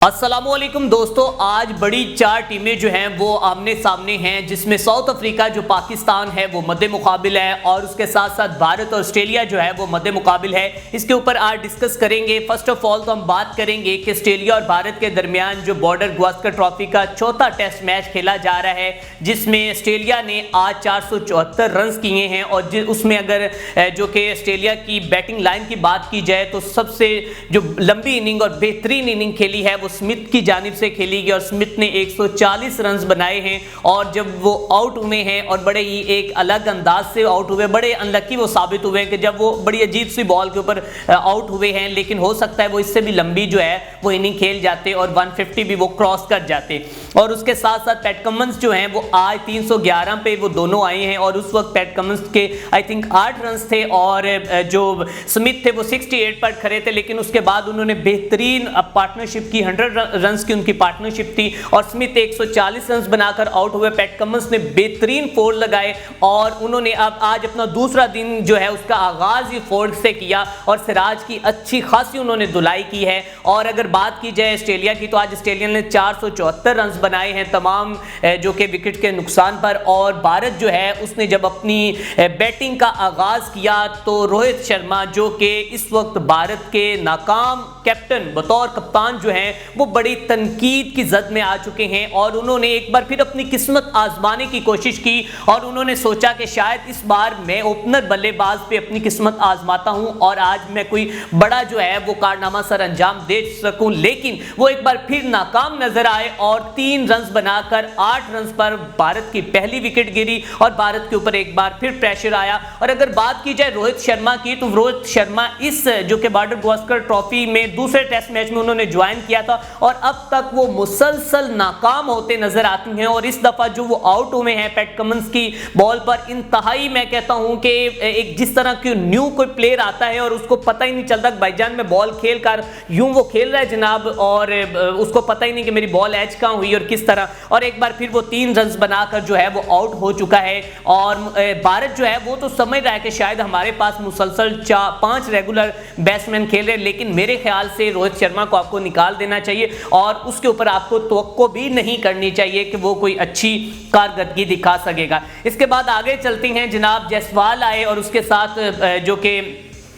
अस्सलामुअलैकुम दोस्तों, आज बड़ी चार टीमें जो हैं वो आमने सामने हैं, जिसमें साउथ अफ्रीका जो पाकिस्तान है वो मद्दे मुकाबिल है और उसके साथ साथ भारत और ऑस्ट्रेलिया जो है वो मद्दे मुकाबिल है। इसके ऊपर आज डिस्कस करेंगे। फर्स्ट ऑफ ऑल तो हम बात करेंगे कि ऑस्ट्रेलिया और भारत के दरमियान जो बॉर्डर गावस्कर ट्रॉफी का चौथा टेस्ट मैच खेला जा रहा है, जिसमें ऑस्ट्रेलिया ने आज 474 रन किए हैं और उसमें अगर जो कि ऑस्ट्रेलिया की बैटिंग लाइन की बात की जाए तो सबसे जो लंबी इनिंग और बेहतरीन इनिंग खेली है वो स्मिथ की जानिब से खेली गई और स्मिथ ने 140 रन बनाए हैं। और जब वो आउट हुए हैं और बड़े ही एक अलग अंदाज से आउट हुए, बड़े अनलकी वो साबित हुए कि जब वो बड़ी अजीब सी बॉल के ऊपर आउट हुए हैं, लेकिन हो सकता है वो इससे भी लंबी जो है वो इनिंग खेल जाते और 150 भी वो क्रॉस कर जाते। और उसके साथ साथ पैट कमिंस जो हैं वो आज 311 पे वो दोनों आए हैं और उस वक्त पैट कमिंस के आई थिंक 8 रन थे और जो स्मिथ थे वो 68 पर खड़े थे, लेकिन उसके बाद उन्होंने बेहतरीन पार्टनरशिप की, 100 रन्स की उनकी पार्टनरशिप थी और स्मिथ 140 रन बनाकर आउट हुए। पैट कमिंस ने बेहतरीन फोर लगाए और उन्होंने अब आज अपना दूसरा दिन जो है उसका आगाज ही फोर से किया और सिराज की अच्छी खासी उन्होंने धुलाई की है। और अगर बात की जाए ऑस्ट्रेलिया की तो आज ऑस्ट्रेलिया ने 474 रन बनाए हैं तमाम जो कि विकेट के नुकसान पर। और भारत जो है उसने जब अपनी बैटिंग का आगाज किया तो रोहित शर्मा जो कि इस वक्त भारत के नाकाम कैप्टन बतौर कप्तान जो है वो बड़ी तनकीद की जद में आ चुके हैं और उन्होंने एक बार फिर अपनी किस्मत आजमाने की कोशिश की और उन्होंने सोचा कि शायद इस बार मैं ओपनर बल्लेबाज पे अपनी किस्मत आजमाता हूं और आज मैं कोई बड़ा जो है वो कारनामा सर अंजाम दे सकूं। लेकिन वो एक बार फिर नाकाम नजर आए और 3 रन बनाकर 8 रन पर भारत की पहली विकेट गिरी और भारत के ऊपर एक बार फिर प्रेशर आया। और अगर बात की जाए रोहित शर्मा की तो रोहित शर्मा इस जो कि बॉर्डर गावस्कर ट्रॉफी में दूसरे टेस्ट मैच में उन्होंने ज्वाइन किया था और अब तक वो मुसलसल नाकाम होते नजर आती हैं। और इस दफा जो वो आउट हुए हैं पैट कमिंस की बॉल पर, इंतहाई मैं कहता हूं कि एक जिस तरह की न्यू कोई प्लेयर आता है और उसको पता ही नहीं चलता भाईजान में बॉल खेल कर यूं वो खेल रहा है जनाब, और उसको पता ही नहीं कि मेरी बॉल एज कहां हुई और किस तरह। और एक बार फिर वो 3 रन बनाकर जो है वो आउट हो चुका है और भारत जो है वो तो समझ रहा है कि शायद हमारे पास मुसलसल 5 रेगुलर बैट्समैन खेल रहे हैं, लेकिन मेरे ख्याल से रोहित शर्मा को आपको निकाल देना चाहिए और उसके ऊपर आपको तवक्को भी नहीं करनी चाहिए कि वो कोई अच्छी कारकर्दगी दिखा सकेगा। इसके बाद आगे चलते हैं जनाब, जायसवाल आए और उसके साथ जो कि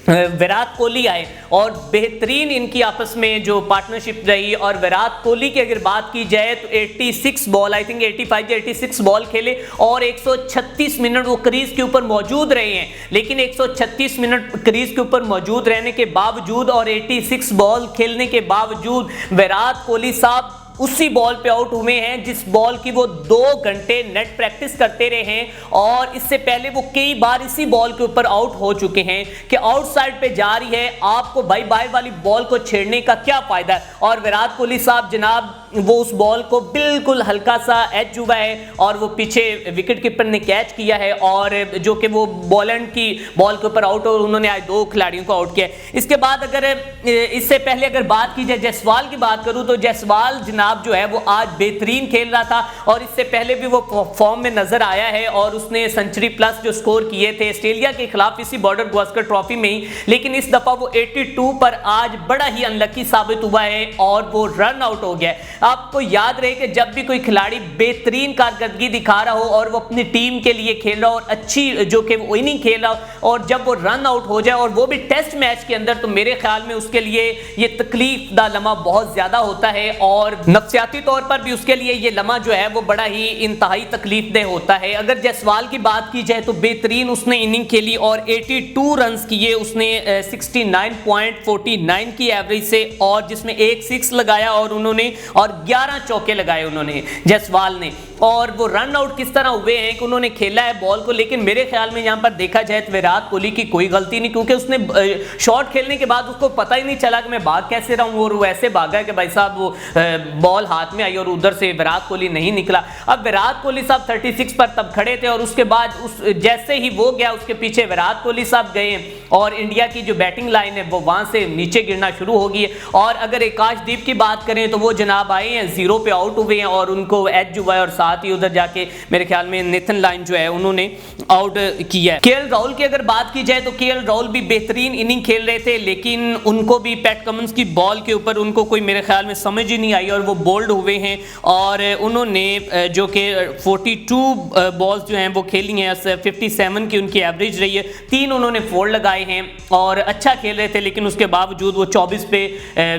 विराट कोहली आए और बेहतरीन इनकी आपस में जो पार्टनरशिप रही। और विराट कोहली की अगर बात की जाए तो 86 बॉल, आई थिंक 85 या 86 बॉल खेले और 136 मिनट वो क्रीज के ऊपर मौजूद रहे हैं। लेकिन 136 मिनट क्रीज के ऊपर मौजूद रहने के बावजूद और 86 बॉल खेलने के बावजूद विराट कोहली साहब उसी बॉल पे आउट हुए हैं जिस बॉल की वो 2 घंटे नेट प्रैक्टिस करते रहे हैं और इससे पहले वो कई बार इसी बॉल के ऊपर आउट हो चुके हैं कि आउटसाइड पे जा रही है, आपको बाई बाई वाली बॉल को छेड़ने का क्या फायदा है। और विराट कोहली साहब जनाब वो उस बॉल को बिल्कुल हल्का सा एज हुआ है और वो पीछे विकेट कीपर ने कैच किया है और जो कि वो बॉलैंड की बॉल के ऊपर आउट और उन्होंने आज 2 खिलाड़ियों को आउट किया। इसके बाद अगर इससे पहले अगर बात की जाए जायसवाल की बात करूं तो जायसवाल जनाब जो है वो आज बेहतरीन खेल रहा था और इससे पहले भी वो फॉर्म में नजर आया है और उसने सेंचुरी प्लस जो स्कोर किए थे ऑस्ट्रेलिया के खिलाफ इसी बॉर्डर गावस्कर ट्रॉफी में ही, लेकिन इस दफा वो 82 पर आज बड़ा ही अनलकी साबित हुआ है और वो रन आउट हो गया। आपको याद रहे कि जब भी कोई खिलाड़ी बेहतरीन कारकर्दगी दिखा रहा हो और वो अपनी टीम के लिए खेल रहा हो और अच्छी जो कि वो इनिंग खेल रहा हो और जब वो रन आउट हो जाए और वो भी टेस्ट मैच के अंदर, तो मेरे ख्याल में उसके लिए ये तकलीफ दा लम्हा बहुत ज्यादा होता है और नफ्सियाती तौर पर भी उसके लिए ये लम्हा जो है वो बड़ा ही इंतहाई तकलीफ दे होता है। अगर जायसवाल की बात की जाए तो बेहतरीन उसने इनिंग खेली और 82 रन किए उसने 69.49 की एवरेज से और जिसमें 1 6 लगाया और उन्होंने और 11 चौके लगाए उन्होंने जायसवाल ने। और वो रन आउट किस तरह हुए हैं कि उन्होंने खेला है बॉल को, लेकिन मेरे ख्याल में यहां पर देखा जाए तो विराट कोहली की कोई गलती नहीं, क्योंकि उसने शॉट खेलने के बाद उसको पता ही नहीं चला कि मैं भाग कैसे रहा हूं और वो ऐसे भागा कि भाई साहब वो बॉल हाथ में आई और उधर से विराट कोहली नहीं निकला। अब विराट कोहली साहब 36 पर तब खड़े थे और उसके बाद जैसे ही वो गया उसके पीछे विराट कोहली साहब गए और इंडिया की जो बैटिंग लाइन है वो वहां से नीचे गिरना शुरू हो गई है। और अगर आकाशदीप की बात करें तो वो जनाब आए हैं 0 पे आउट हुए हैं और उनको एज हुआ है और साथ साथ ही उधर जाके मेरे ख्याल में नेथन लाइन जो है उन्होंने आउट किया है। केएल राहुल की अगर बात की जाए तो केएल राहुल भी बेहतरीन इनिंग खेल रहे थे, लेकिन उनको भी पैट कमिंस की बॉल के ऊपर उनको कोई मेरे ख्याल में समझ ही नहीं आई और वो बोल्ड हुए हैं और उन्होंने जो कि 42 बॉल्स जो हैं वो खेली हैं, 57 की उनकी एवरेज रही है, 3 उन्होंने 4 लगाए हैं और अच्छा खेल रहे थे, लेकिन उसके बावजूद वो 24 पे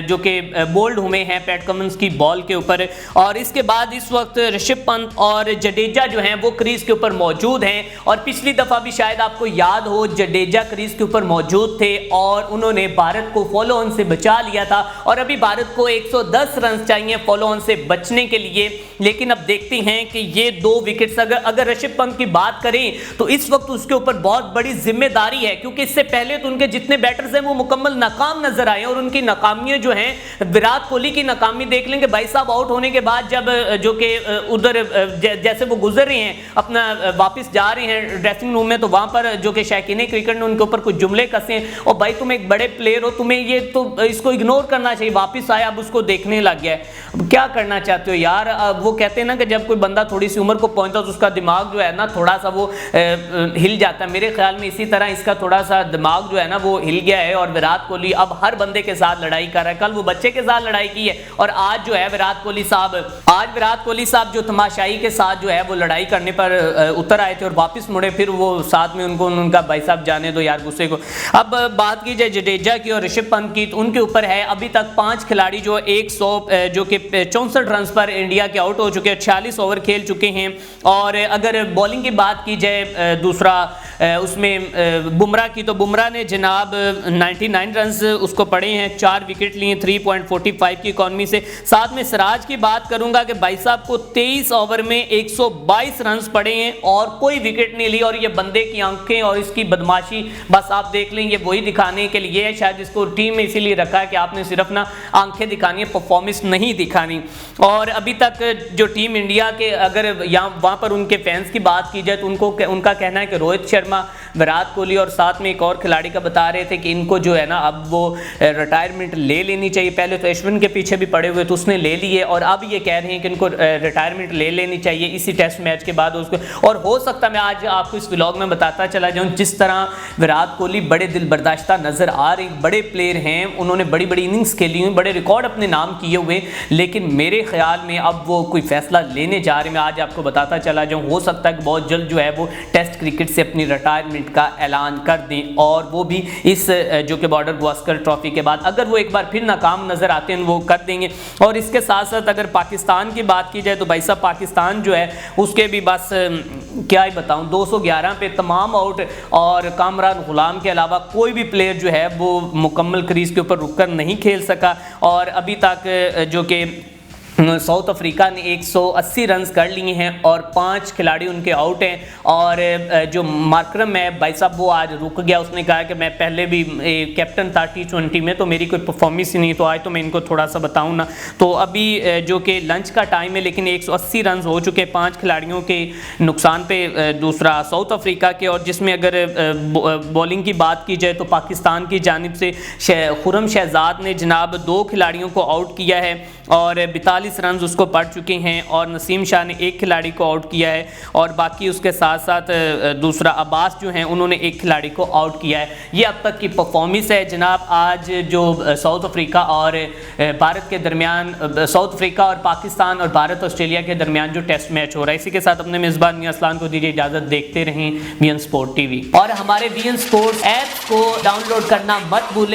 जो कि बोल्ड हुए हैं पैट कमिंस की बॉल के ऊपर। और इसके बाद इस वक्त ऋषभ पंत और जडेजा जो हैं वो क्रीज के ऊपर मौजूद हैं और पिछली दफा भी शायद आपको याद हो जडेजा क्रीज के ऊपर मौजूद थे और उन्होंने भारत को फॉलो ऑन से बचा लिया था और अभी भारत को 110 रन चाहिए फॉलो ऑन से बचने के लिए। लेकिन अब देखते हैं कि ये 2 विकेट्स अगर ऋषभ पंत की बात करें तो इस वक्त उसके ऊपर बहुत बड़ी जिम्मेदारी है, क्योंकि इससे पहले तो उनके जितने बैटर्स हैं वो मुकम्मल नाकाम नजर आए और उनकी नाकामियां जो हैं, विराट कोहली की नाकामी देख लेंगे भाई साहब आउट होने के बाद, जब जो कि उधर जैसे वो गुजर रहे हैं अपना वापस जा रहे हैं ड्रेसिंग रूम में, तो वहां पर जो कि शौकीन क्रिकेट ने उनके ऊपर कुछ जुमले कसे और भाई तुम एक बड़े प्लेयर हो, तुम्हें ये तो इसको इग्नोर करना चाहिए। वापस आया, अब उसको देखने लग गया है। अब क्या करना चाहते हो यार? वो कहते हैं ना कि जब कोई बंदा थोड़ी सी उम्र को पहुंचता तो उसका दिमाग जो है ना थोड़ा सा वो हिल जाता है। मेरे ख्याल में इसी तरह इसका थोड़ा सा दिमाग जो है ना वो हिल गया है और विराट कोहली अब हर बंदे के साथ लड़ाई कर रहा है। कल वो बच्चे के साथ लड़ाई की है और आज जो है विराट कोहली साहब जो तमाशाई के साथ जो है वो लड़ाई करने पर उतर आए थे और वापस मुड़े, फिर वो साथ में उनका भाई साहब जाने दो यार गुस्से को। अब बात की जाए जडेजा की और ऋषभ पंत की, तो उनके ऊपर है अभी तक 5 खिलाड़ी जो 64 रन पर इंडिया के आउट हो चुके हैं, 46 ओवर खेल चुके हैं। और अगर बॉलिंग की बात की जाए दूसरा उसमें बुमराह की, तो बुमराह ने जनाब 99 रन उसको पड़े हैं, 4 विकेट लिए 3.45 की इकॉनमी से। साथ में सिराज की बात करूंगा कि भाई साहब को 23 ओवर में 122 रन पड़े हैं और कोई विकेट नहीं ली। और ये बंदे की आंखें और इसकी बदमाशी बस आप देख लें, ये वही दिखाने के लिए है, शायद इसको टीम में इसीलिए रखा है कि आपने सिर्फ ना आंखें दिखानी है, परफॉर्मेंस नहीं दिखानी। और अभी तक जो टीम इंडिया के अगर यहाँ वहाँ पर उनके फैंस की बात की जाए तो उनका कहना है कि रोहित शर्मा, विराट कोहली और साथ में एक और खिलाड़ी का बता रहे थे कि इनको जो है ना अब वो रिटायरमेंट ले लेनी चाहिए। पहले तो अश्विन के पीछे भी पड़े हुए तो उसने ले लिए और अब ये कह रहे हैं कि इनको रिटायरमेंट ले लेनी चाहिए इसी टेस्ट मैच के बाद उसको। और हो सकता मैं आज आपको इस व्लॉग में बताता चला जाऊँ, जिस तरह विराट कोहली बड़े दिल बर्दाश्ता नजर आ रहे, बड़े प्लेयर हैं, उन्होंने बड़ी बड़ी इनिंग्स खेली हुई, बड़े रिकॉर्ड अपने नाम किए हुए, लेकिन मेरे ख्याल में अब वो कोई फैसला लेने जा रहे हैं। मैं आज आपको बताता चला जाऊँ, हो सकता है कि बहुत जल्द जो है वो टेस्ट क्रिकेट से अपनी रिटायरमेंट का ऐलान कर दें और वो भी इस जो कि बॉर्डर गावस्कर ट्रॉफी के बाद। अगर वो एक बार फिर नाकाम नजर आते हैं वो कर देंगे। और इसके साथ साथ अगर पाकिस्तान की बात की जाए तो भाई साहब पाकिस्तान जो है उसके भी बस क्या ही बताऊं, 211 पे तमाम आउट और कामरान गुलाम के अलावा कोई भी प्लेयर जो है वो मुकम्मल क्रीज के ऊपर रुककर नहीं खेल सका। और अभी तक जो कि साउथ अफ्रीका ने 180 रन कर लिए हैं और 5 खिलाड़ी उनके आउट हैं। और जो मार्करम है भाई साहब वो आज रुक गया, उसने कहा कि मैं पहले भी कैप्टन था T20 में तो मेरी कोई परफॉर्मेंस ही नहीं, तो आज तो मैं इनको थोड़ा सा बताऊं ना। तो अभी जो कि लंच का टाइम है लेकिन 180 रन हो चुके 5 खिलाड़ियों के नुकसान पे दूसरा साउथ अफ्रीका के। और जिसमें अगर बॉलिंग की बात की जाए तो पाकिस्तान की जानिब से खुरम शहजाद ने जनाब 2 खिलाड़ियों को आउट किया है और 42 रन उसको पड़ चुके हैं। और नसीम शाह ने 1 खिलाड़ी को आउट किया है और बाकी उसके साथ साथ दूसरा अब्बास जो हैं उन्होंने 1 खिलाड़ी को आउट किया है। ये अब तक की परफॉर्मेंस है जनाब। आज जो साउथ अफ्रीका और भारत के दरमियान, साउथ अफ्रीका और पाकिस्तान और भारत ऑस्ट्रेलिया के दरमियान जो टेस्ट मैच हो रहा है, इसी के साथ अपने मेज़बान मियां असलान को दीजिए इजाज़त। देखते रहें वीएन स्पोर्ट टीवी और हमारे वीएन स्पोर्ट्स ऐप को डाउनलोड करना मत भूलें।